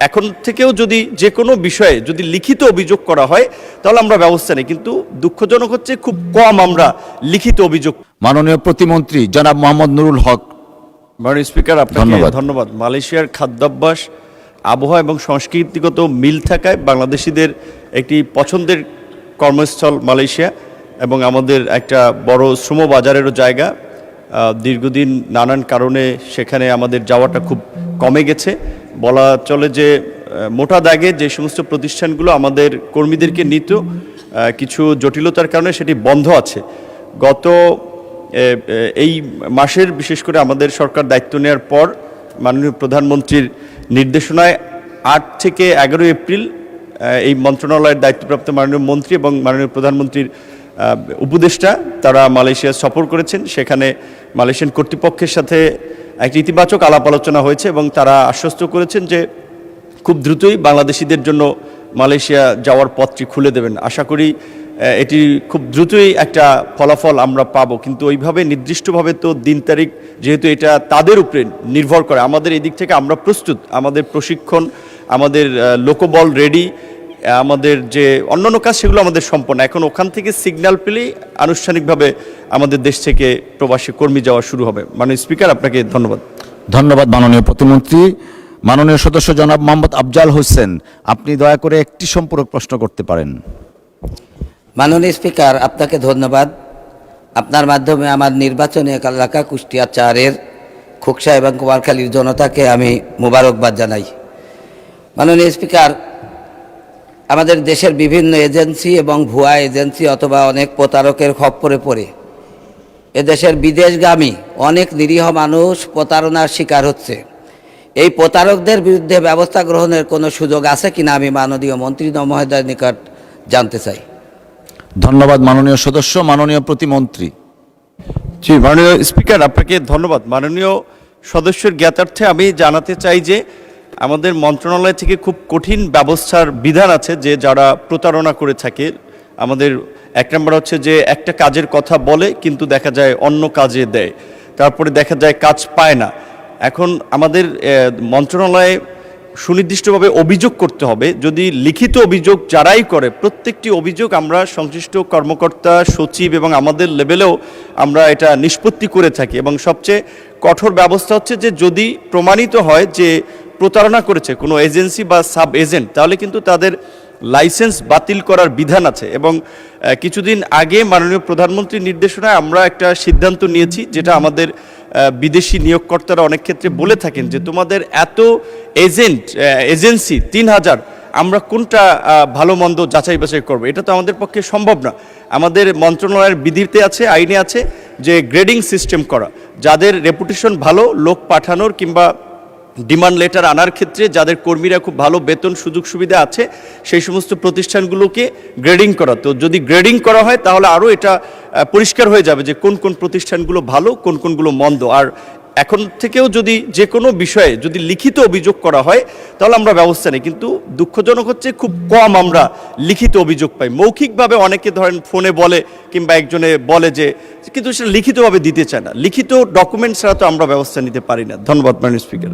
এখন থেকেও যদি যে কোনো বিষয়ে যদি লিখিত অভিযোগ করা হয় তাহলে আমরা ব্যবস্থা নেই, কিন্তু দুঃখজনক হচ্ছে খুব কম আমরা লিখিত অভিযোগ। মাননীয় প্রতিমন্ত্রী জনাব মোহাম্মদ নুরুল হক। মাননীয় স্পিকার, আপনাকে ধন্যবাদ। মালয়েশিয়ার খাদ্যাভ্যাস, আবহাওয়া এবং সংস্কৃতিগত মিল থাকায় বাংলাদেশিদের একটি পছন্দের কর্মস্থল মালয়েশিয়া এবং আমাদের একটা বড় শ্রম বাজারেরও জায়গা। দীর্ঘদিন নানান কারণে সেখানে আমাদের যাওয়াটা খুব কমে গেছে। বলা চলে যে মোটা দাগে যে সমস্ত প্রতিষ্ঠানগুলো আমাদের কর্মীদেরকে নিত, কিছু জটিলতার কারণে সেটি বন্ধ আছে। গত এই মাসের বিশেষ করে আমাদের সরকার দায়িত্ব নেওয়ার পর মাননীয় প্রধানমন্ত্রীর নির্দেশনায় 8 থেকে 11 এপ্রিল এই মন্ত্রণালয়ের দায়িত্বপ্রাপ্ত মাননীয় মন্ত্রী এবং মাননীয় প্রধানমন্ত্রীর উপদেষ্টা তারা মালয়েশিয়া সফর করেছেন। সেখানে মালয়েশিয়ান কর্তৃপক্ষের সাথে একটি ইতিবাচক আলাপ আলোচনা হয়েছে এবং তারা আশ্বস্ত করেছেন যে খুব দ্রুতই বাংলাদেশিদের জন্য মালয়েশিয়া যাওয়ার পথটি খুলে দেবেন। আশা করি এটি খুব দ্রুতই একটা ফলাফল আমরা পাবো, কিন্তু ওইভাবে নির্দিষ্টভাবে তো দিন তারিখ, যেহেতু এটা তাদের উপরে নির্ভর করে। আমাদের এই দিক থেকে আমরা প্রস্তুত, আমাদের প্রশিক্ষণ, আমাদের লোকবল রেডি, আমাদের যে অন্যান্য কাজ সেগুলো আমাদের সম্পন্ন। এখন ওখান থেকে সিগন্যাল পেলেই আনুষ্ঠানিকভাবে আমাদের দেশ থেকে প্রবাসী কর্মী যাওয়া শুরু হবে। মাননীয় স্পিকার, আপনাকে ধন্যবাদ। ধন্যবাদ মাননীয় প্রতিমন্ত্রী। মাননীয় সদস্য জনাব মোহাম্মদ আফজাল হোসেন, আপনি দয়া করে একটি সম্পূরক প্রশ্ন করতে পারেন। মাননীয় স্পিকার, আপনাকে ধন্যবাদ। আপনার মাধ্যমে আমার নির্বাচনী এলাকা কুষ্টিয়া 4-এর খোকসা এবং কুমারখালীর জনতাকে আমি মোবারকবাদ জানাই। মাননীয় স্পিকার, আমাদের দেশের বিভিন্ন এজেন্সি এবং ভুয়া এজেন্সি অথবা অনেক প্রতারকের খপ্পরে পড়ে এদেশের বিদেশগামী অনেক নিরীহ মানুষ প্রতারণার শিকার হচ্ছে। এই প্রতারকদের বিরুদ্ধে ব্যবস্থা গ্রহণের কোনো সুযোগ আছে কিনা আমি মাননীয় মন্ত্রী মহোদয়ের নিকট জানতে চাই। ধন্যবাদ মাননীয় সদস্য। মাননীয় প্রতিমন্ত্রী। জি, মাননীয় স্পিকার, আপনাকে ধন্যবাদ। মাননীয় সদস্যের জ্ঞাতার্থে আমি জানাতে চাই যে আমাদের মন্ত্রণালয় থেকে খুব কঠিন ব্যবস্থার বিধান আছে যে যারা প্রতারণা করে থাকে। আমাদের 1 নম্বর হচ্ছে যে একটা কাজের কথা বলে কিন্তু দেখা যায় অন্য কাজে দেয়, তারপরে দেখা যায় কাজ পায় না। এখন আমাদের মন্ত্রণালয়ে সুনির্দিষ্টভাবে অভিযোগ করতে হবে। যদি লিখিত অভিযোগ যারাই করে, প্রত্যেকটি অভিযোগ আমরা সংশ্লিষ্ট কর্মকর্তা, সচিব এবং আমাদের লেভেলেও আমরা এটা নিষ্পত্তি করে থাকি এবং সবচেয়ে কঠোর ব্যবস্থা হচ্ছে যে যদি প্রমাণিত হয় যে প্রতারণা করেছে কোনো এজেন্সি বা সাব এজেন্ট, তাহলে কিন্তু তাদের লাইসেন্স বাতিল করার বিধান আছে। এবং কিছুদিন আগে মাননীয় প্রধানমন্ত্রীর নির্দেশনায় আমরা একটা সিদ্ধান্ত নিয়েছি, যেটা আমাদের বিদেশি নিয়োগকর্তারা অনেক ক্ষেত্রে বলে থাকেন যে তোমাদের এত এজেন্সি 3000, আমরা কোনটা ভালো মন্দ যাচাই বাছাই করবো? এটা তো আমাদের পক্ষে সম্ভব না। আমাদের মন্ত্রণালয়ের বিধিতে আছে, আইনে আছে যে গ্রেডিং সিস্টেম করা, যাদের রেপুটেশন ভালো, লোক পাঠানোর কিংবা ডিমান্ড লেটার আনার ক্ষেত্রে যাদের কর্মীরা খুব ভালো বেতন সুযোগ সুবিধা আছে সেই সমস্ত প্রতিষ্ঠানগুলোকে গ্রেডিং করা। তো যদি গ্রেডিং করা হয় তাহলে আরও এটা পরিষ্কার হয়ে যাবে যে কোন কোন প্রতিষ্ঠানগুলো ভালো, কোন কোনগুলো মন্দ। আর এখন থেকেও যদি যে কোনো বিষয়ে যদি লিখিত অভিযোগ করা হয় তাহলে আমরা ব্যবস্থা নেই, কিন্তু দুঃখজনক হচ্ছে খুব কম আমরা লিখিত অভিযোগ পাই। মৌখিকভাবে অনেকে ধরেন ফোনে বলে কিংবা একজনে বলে যে, কিন্তু সেটা লিখিতভাবে দিতে চায় না। লিখিত ডকুমেন্ট ছাড়া তো আমরা ব্যবস্থা নিতে পারি না। ধন্যবাদ মাননীয় স্পিকার।